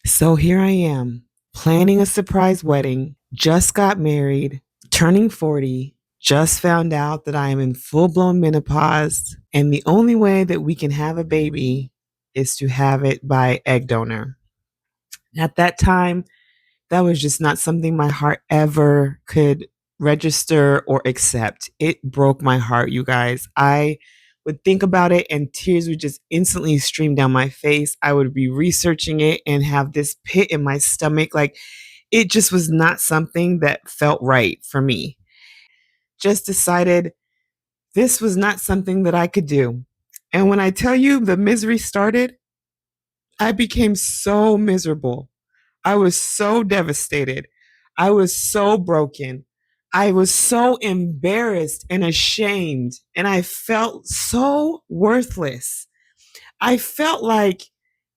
So here I am, planning a surprise wedding, just got married, turning 40, just found out that I am in full blown menopause, and the only way that we can have a baby is to have it by egg donor. At that time, that was just not something my heart ever could register or accept. It broke my heart, you guys. I would think about it and tears would just instantly stream down my face. I would be researching it and have this pit in my stomach. Like it just was not something that felt right for me. Just decided this was not something that I could do. And when I tell you the misery started, I became so miserable. I was so devastated. I was so broken. I was so embarrassed and ashamed. And I felt so worthless. I felt like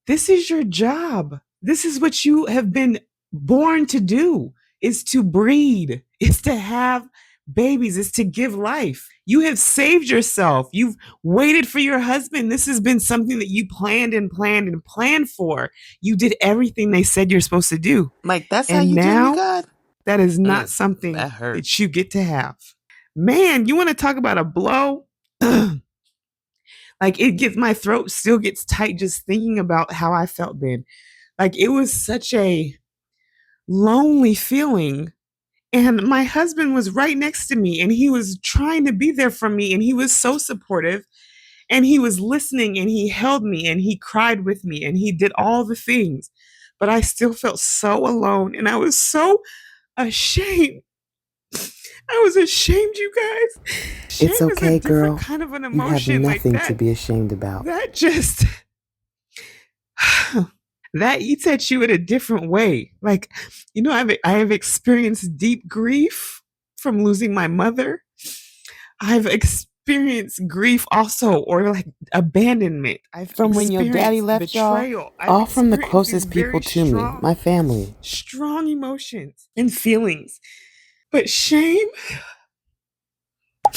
this is your job. This is what you have been born to do, is to breed, is to have babies, is to give life. You have saved yourself. You've waited for your husband. This has been something that you planned and planned and planned for. You did everything they said you're supposed to do. Like, that's how And you do me, now God? that is not something that hurts. that you get to have. Man, you want to talk about a blow? Like it gets, my throat still gets tight just thinking about how I felt then. Like it was such a lonely feeling. And my husband was right next to me and he was trying to be there for me and he was so supportive and he was listening and he held me and he cried with me and he did all the things. But I still felt so alone and I was so ashamed. I was ashamed, you guys. Shame It's okay, is a different girl. kind of an You have emotion. nothing like that, to be ashamed about. That just that eats at you in a different way. Like, you know, I have experienced deep grief from losing my mother. I've experienced grief also, or like abandonment. I've From when your daddy experienced left betrayal. y'all, I've all from the experienced these closest people very to me, my family. strong emotions and feelings. But shame,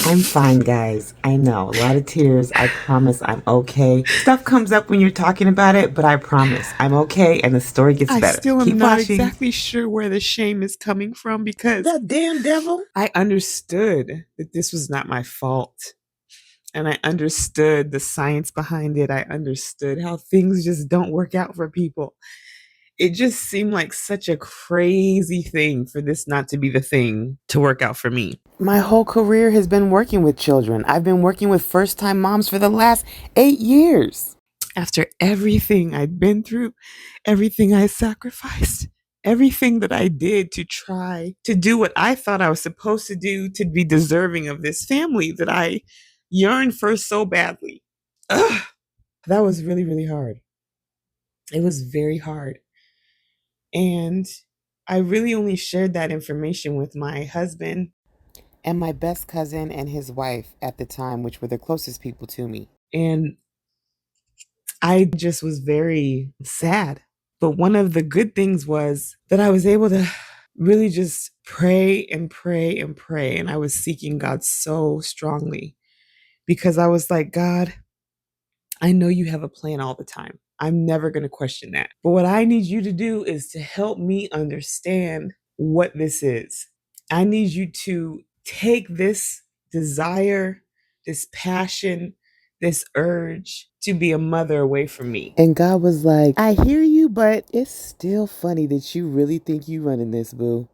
I'm fine, guys. I know. A lot of tears. I promise I'm okay. Stuff comes up when you're talking about it, but I promise I'm okay and the story gets better. I still am not exactly sure where the shame is coming from because That damn devil. I understood that this was not my fault. And I understood the science behind it. I understood how things just don't work out for people. It just seemed like such a crazy thing for this not to be the thing to work out for me. My whole career has been working with children. I've been working with first-time moms for the last 8 years. After everything I'd been through, everything I sacrificed, everything that I did to try to do what I thought I was supposed to do to be deserving of this family that I yearned for so badly. Ugh, that was really, really hard. It was very hard. And I really only shared that information with my husband and my best cousin and his wife at the time, which were the closest people to me. And I just was very sad. But one of the good things was that I was able to really just pray and pray and pray. And I was seeking God so strongly because I was like, God, I know you have a plan all the time. I'm never going to question that. But what I need you to do is to help me understand what this is. I need you to take this desire, this passion, this urge to be a mother away from me. And God was like, I hear you, but it's still funny that you really think you running this, boo.